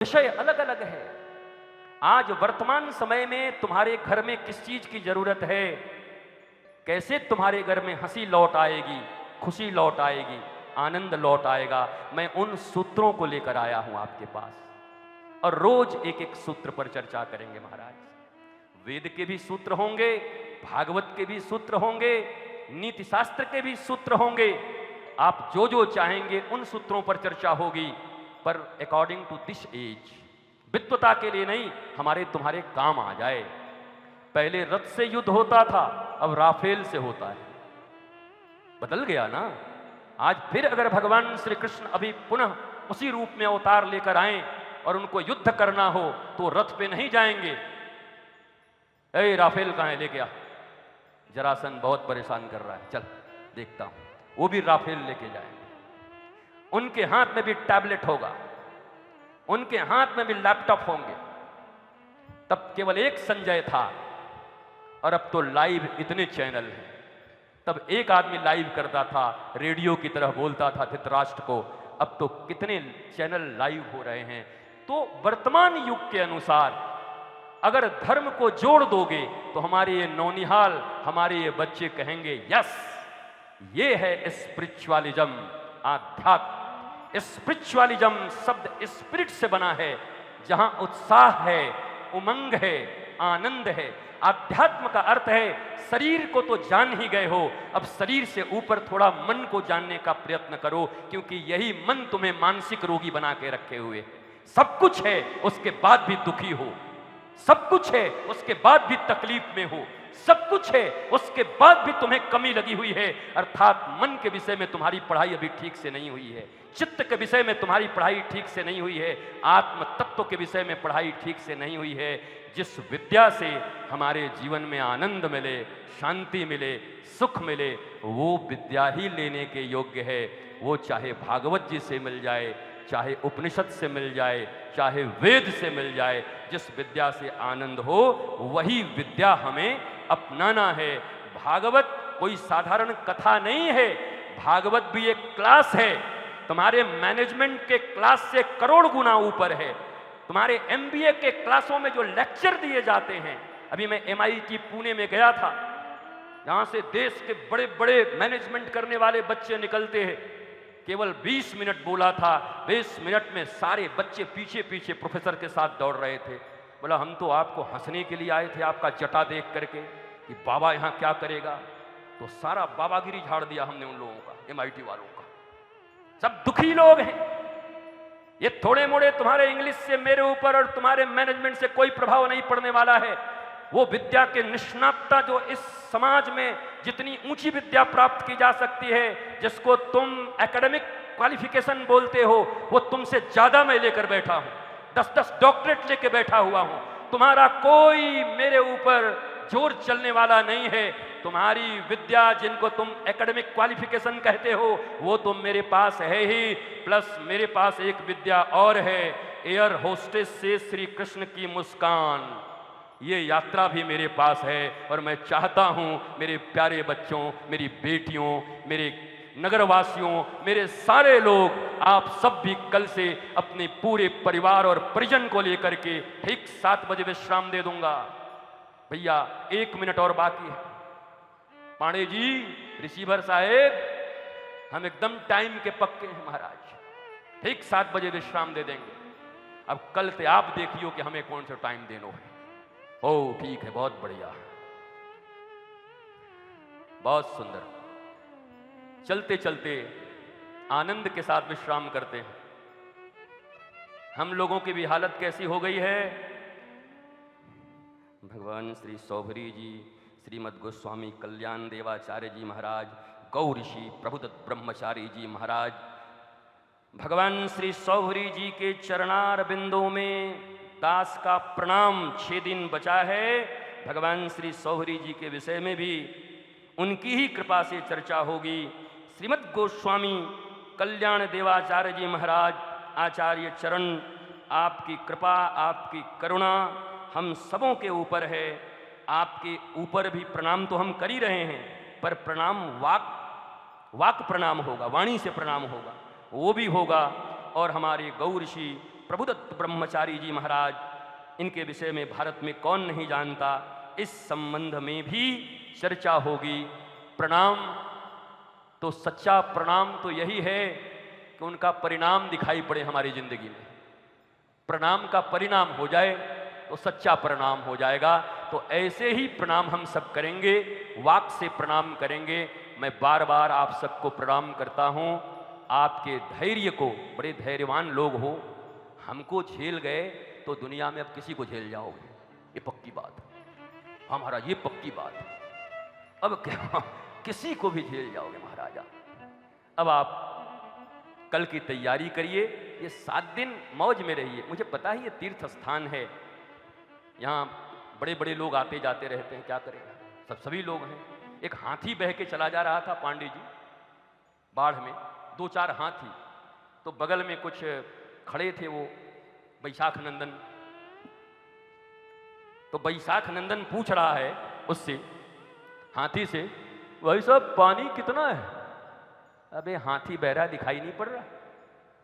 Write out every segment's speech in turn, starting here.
विषय अलग अलग है। आज वर्तमान समय में तुम्हारे घर में किस चीज की जरूरत है, कैसे तुम्हारे घर में हंसी लौट आएगी, खुशी लौट आएगी, आनंद लौट आएगा, मैं उन सूत्रों को लेकर आया हूं आपके पास। और रोज एक एक सूत्र पर चर्चा करेंगे महाराज। वेद के भी सूत्र होंगे, भागवत के भी सूत्र होंगे, नीति शास्त्र के भी सूत्र होंगे। आप जो जो चाहेंगे उन सूत्रों पर चर्चा होगी, पर अकॉर्डिंग टू दिस एज, विद्वता के लिए नहीं, हमारे तुम्हारे काम आ जाए। पहले रथ से युद्ध होता था, अब राफेल से होता है। बदल गया ना। आज फिर अगर भगवान श्री कृष्ण अभी पुनः उसी रूप में अवतार लेकर आए और उनको युद्ध करना हो तो रथ पे नहीं जाएंगे। ए राफेल कहां है, लेके आ। जरासंध बहुत परेशान कर रहा है, चल देखता हूं। वो भी राफेल लेके जाएंगे। उनके हाथ में भी टैबलेट होगा, उनके हाथ में भी लैपटॉप होंगे। तब केवल एक संजय था और अब तो लाइव इतने चैनल हैं। तब एक आदमी लाइव करता था, रेडियो की तरह बोलता था धृतराष्ट्र को, अब तो कितने चैनल लाइव हो रहे हैं। तो वर्तमान युग के अनुसार अगर धर्म को जोड़ दोगे तो हमारे ये नौनिहाल, हमारे ये बच्चे कहेंगे यस, ये है स्पिरिचुअलिज्म, आध्यात्म। स्पिरिचुअलिज्म शब्द स्पिरिट से बना है, जहां उत्साह है, उमंग है, आनंद है। आध्यात्म का अर्थ है शरीर को तो जान ही गए हो, अब शरीर से ऊपर थोड़ा मन को जानने का प्रयत्न करो, क्योंकि यही मन तुम्हें मानसिक रोगी बना के रखे हुए। सब कुछ है उसके बाद भी दुखी हो, सब कुछ है उसके बाद भी तकलीफ में हो, सब कुछ है उसके बाद भी तुम्हें कमी लगी हुई है। अर्थात मन के विषय में तुम्हारी पढ़ाई अभी ठीक से नहीं हुई है, चित्त के विषय में तुम्हारी पढ़ाई ठीक से नहीं हुई है, आत्म तत्व के विषय में पढ़ाई ठीक से नहीं हुई है। जिस विद्या से हमारे जीवन में आनंद मिले, शांति मिले, सुख मिले, वो विद्या ही लेने के योग्य है। वो चाहे भागवत जी से मिल जाए, चाहे उपनिषद से मिल जाए, चाहे वेद से मिल जाए, जिस विद्या से आनंद हो वही विद्या हमें अपनाना है। भागवत कोई साधारण कथा नहीं है, भागवत भी एक क्लास है। तुम्हारे मैनेजमेंट के क्लास से करोड़ गुना ऊपर है। तुम्हारे एमबीए के क्लासों में जो लेक्चर दिए जाते हैं, अभी मैं एमआईटी पुणे में गया था, जहां से देश के बड़े बड़े मैनेजमेंट करने वाले बच्चे निकलते हैं। केवल 20 मिनट बोला था, 20 मिनट में सारे बच्चे पीछे पीछे प्रोफेसर के साथ दौड़ रहे थे। बोला हम तो आपको हंसने के लिए आए थे, आपका जटा देख करके कि बाबा यहाँ क्या करेगा। तो सारा बाबागिरी झाड़ दिया हमने उन लोगों का, एमआईटी वालों का। सब दुखी लोग हैं। ये थोड़े मोड़े तुम्हारे इंग्लिश से मेरे ऊपर और तुम्हारे मैनेजमेंट से कोई प्रभाव नहीं पड़ने वाला है। वो विद्या के निष्णातता जो इस समाज में जितनी ऊंची विद्या प्राप्त की जा सकती है, जिसको तुम एकेडमिक क्वालिफिकेशन बोलते हो, वो तुमसे ज्यादा मैं लेकर बैठा हूं। 10-10 डॉक्टरेट लेके बैठा हुआ हूं। तुम्हारा कोई मेरे ऊपर जोर चलने वाला नहीं है। तुम्हारी विद्या जिनको तुम एकेडमिक क्वालिफिकेशन कहते हो, वो तो मेरे पास है ही, प्लस मेरे पास एक विद्या और है, एयर होस्टेस से श्री कृष्ण की मुस्कान। ये यात्रा भी मेरे पास है और मैं चाहता हूं मेरे प्यारे बच्चों, मेरी बेटियों, मेरे नगरवासियों, मेरे सारे लोग, आप सब भी कल से अपने पूरे परिवार और परिजन को लेकर के ठीक 7 बजे विश्राम दे दूंगा। भैया 1 मिनट और बाकी है। पांडे जी, रिसीवर साहेब, हम एकदम टाइम के पक्के हैं महाराज, ठीक 7 बजे विश्राम दे देंगे। अब कल से आप देखियो कि हमें कौन सा टाइम देना है। ओ ठीक है, बहुत बढ़िया, बहुत सुंदर। चलते चलते आनंद के साथ विश्राम करते हैं। हम लोगों की भी हालत कैसी हो गई है। भगवान श्री सौभरी जी, श्रीमद् गोस्वामी कल्याण देवाचार्य जी महाराज, गौ ऋषि प्रभुदत्त ब्रह्मचारी जी महाराज, भगवान श्री सौभरी जी के चरणार बिंदों में दास का प्रणाम। 6 दिन बचा है। भगवान श्री सौभरी जी के विषय में भी उनकी ही कृपा से चर्चा होगी। श्रीमद् गोस्वामी कल्याण देवाचार्य जी महाराज, आचार्य चरण, आपकी कृपा, आपकी करुणा हम सबों के ऊपर है। आपके ऊपर भी प्रणाम तो हम कर ही रहे हैं, पर प्रणाम वाक प्रणाम होगा, वाणी से प्रणाम होगा, वो भी होगा। और हमारे गौ ऋषि प्रभुदत्त ब्रह्मचारी जी महाराज, इनके विषय में भारत में कौन नहीं जानता। इस संबंध में भी चर्चा होगी। प्रणाम, तो सच्चा प्रणाम तो यही है कि उनका परिणाम दिखाई पड़े हमारी जिंदगी में। प्रणाम का परिणाम हो जाए तो सच्चा प्रणाम हो जाएगा। तो ऐसे ही प्रणाम हम सब करेंगे, वाक से प्रणाम करेंगे। मैं बार बार आप सबको प्रणाम करता हूँ। आपके धैर्य को, बड़े धैर्यवान लोग हो, हमको झेल गए तो दुनिया में अब किसी को झेल जाओगे, ये पक्की बात है। हाँ महाराज, ये पक्की बात है। अब क्या किसी को भी झेल जाओगे महाराजा। अब आप कल की तैयारी करिए, ये 7 दिन मौज में रहिए। मुझे पता है ये तीर्थ स्थान है, यहाँ बड़े बड़े लोग आते जाते रहते हैं, क्या करेगा, सभी लोग हैं। एक हाथी बह के चला जा रहा था पांडे जी, बाढ़ में 2-4 हाथी, तो बगल में कुछ खड़े थे वो बैशाख नंदन। तो बैशाख नंदन पूछ रहा है उससे, हाथी से, भाई साहब पानी कितना है? अबे हाथी बह रहा दिखाई नहीं पड़ रहा।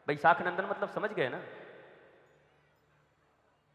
बैशाख नंदन मतलब समझ गए ना,